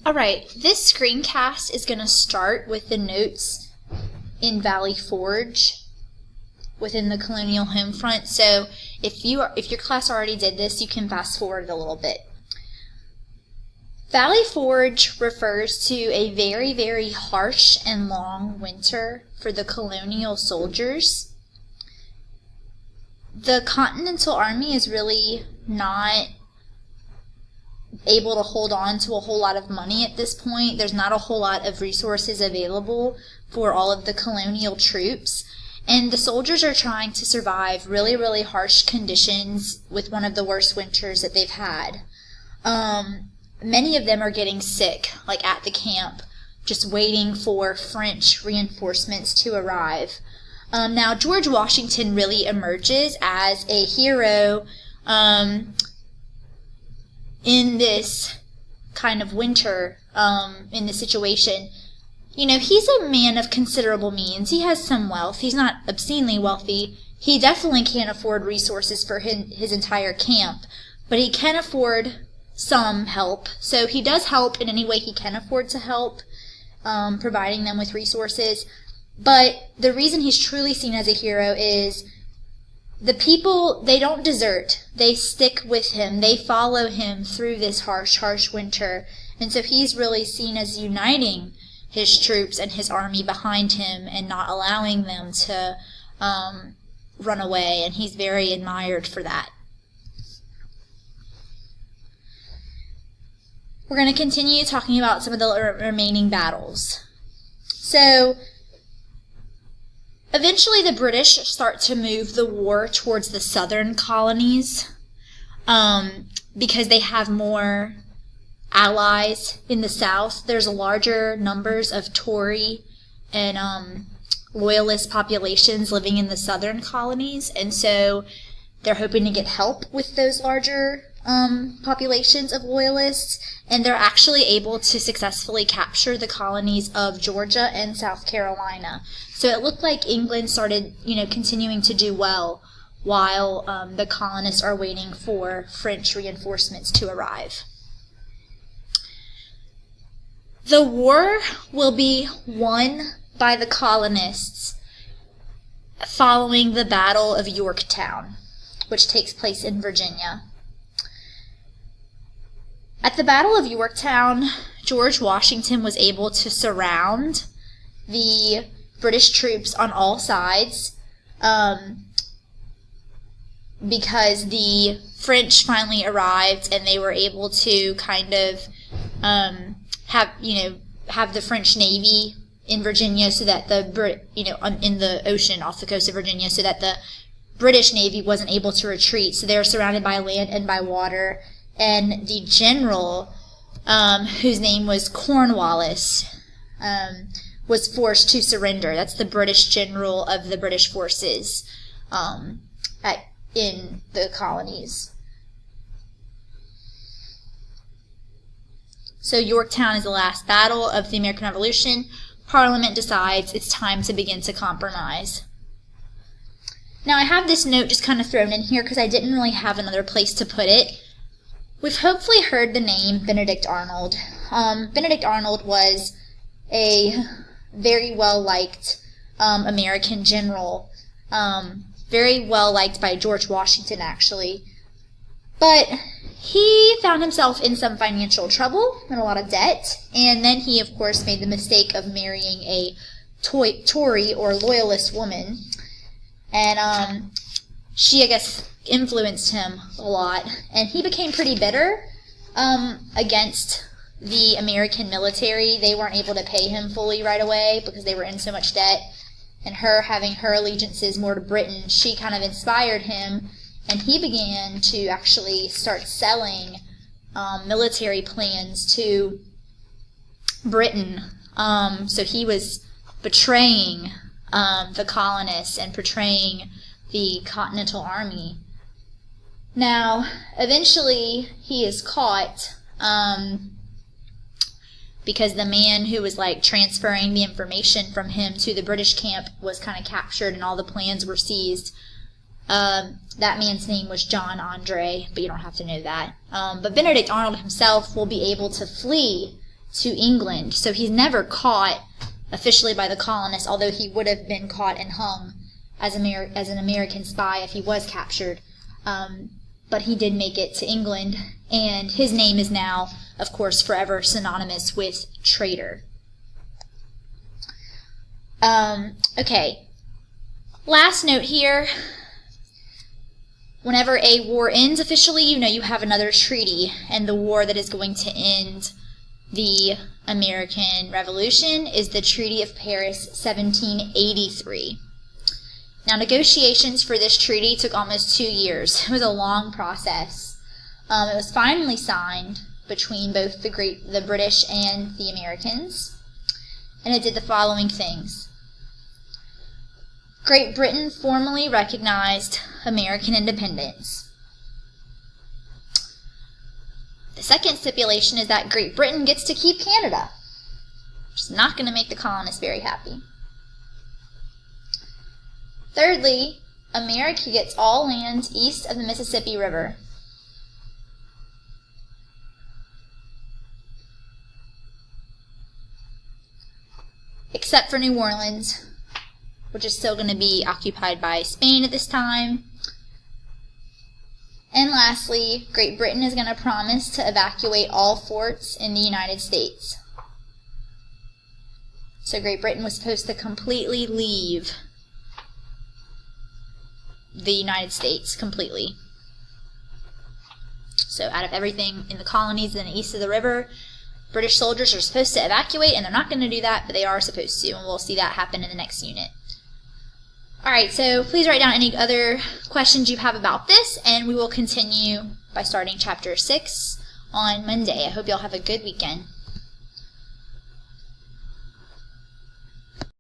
Alright, this screencast is going to start with the notes in Valley Forge within the Colonial home front, so if your class already did this, you can fast forward a little bit. Valley Forge refers to a very, very harsh and long winter for the Colonial soldiers. The Continental Army is really not able to hold on to a whole lot of money at this point. There's not a whole lot of resources available for all of the Colonial troops, and the soldiers are trying to survive really, really harsh conditions with one of the worst winters that they've had. Many of them are getting sick, like at the camp, just waiting for French reinforcements to arrive. Now, George Washington really emerges as a hero in this kind of winter, in this situation. You know, he's a man of considerable means. He has some wealth. He's not obscenely wealthy. He definitely can't afford resources for his entire camp, but he can afford some help. So he does help in any way he can afford to help, providing them with resources. But the reason he's truly seen as a hero is the people, they don't desert. They stick with him. They follow him through this harsh, harsh winter. And so he's really seen as uniting his troops and his army behind him and not allowing them to run away. And he's very admired for that. We're going to continue talking about some of the remaining battles. So, eventually the British start to move the war towards the southern colonies because they have more allies in the south. There's larger numbers of Tory and loyalist populations living in the southern colonies, and so they're hoping to get help with those larger populations of loyalists, and they're actually able to successfully capture the colonies of Georgia and South Carolina. So it looked like England started, continuing to do well while the colonists are waiting for French reinforcements to arrive. The war will be won by the colonists following the Battle of Yorktown, which takes place in Virginia. At the Battle of Yorktown, George Washington was able to surround the British troops on all sides because the French finally arrived and they were able to kind of have the French Navy in Virginia so that in the ocean off the coast of Virginia so that the British Navy wasn't able to retreat. So they were surrounded by land and by water. And the general, whose name was Cornwallis, was forced to surrender. That's the British general of the British forces in the colonies. So Yorktown is the last battle of the American Revolution. Parliament decides it's time to begin to compromise. Now I have this note just kind of thrown in here because I didn't really have another place to put it. We've hopefully heard the name Benedict Arnold. Benedict Arnold was a very well-liked American general, very well-liked by George Washington, actually. But he found himself in some financial trouble and a lot of debt, and then he, of course, made the mistake of marrying a Tory or loyalist woman, and she, I guess, influenced him a lot, and he became pretty bitter against the American military. They weren't able to pay him fully right away because they were in so much debt, and her having her allegiances more to Britain, she kind of inspired him, and he began to actually start selling military plans to Britain. So he was betraying the colonists and betraying the Continental Army. Now, eventually, he is caught because the man who was transferring the information from him to the British camp was kind of captured and all the plans were seized. That man's name was John Andre, but you don't have to know that. But Benedict Arnold himself will be able to flee to England. So he's never caught officially by the colonists, although he would have been caught and hung as an American spy if he was captured. But he did make it to England, and his name is now, of course, forever synonymous with traitor. Okay. Last note here. Whenever a war ends officially, you have another treaty, and the war that is going to end the American Revolution is the Treaty of Paris, 1783. Now, negotiations for this treaty took almost 2 years. It was a long process. It was finally signed between both the British and the Americans, and it did the following things. Great Britain formally recognized American independence. The second stipulation is that Great Britain gets to keep Canada, which is not going to make the colonists very happy. Thirdly, America gets all land east of the Mississippi River. Except for New Orleans, which is still going to be occupied by Spain at this time. And lastly, Great Britain is going to promise to evacuate all forts in the United States. So Great Britain was supposed to completely leave the United States completely. So out of everything in the colonies and east of the river, British soldiers are supposed to evacuate, and they're not going to do that, but they are supposed to, and we'll see that happen in the next unit. Alright, so please write down any other questions you have about this, and we will continue by starting Chapter 6 on Monday. I hope you all have a good weekend.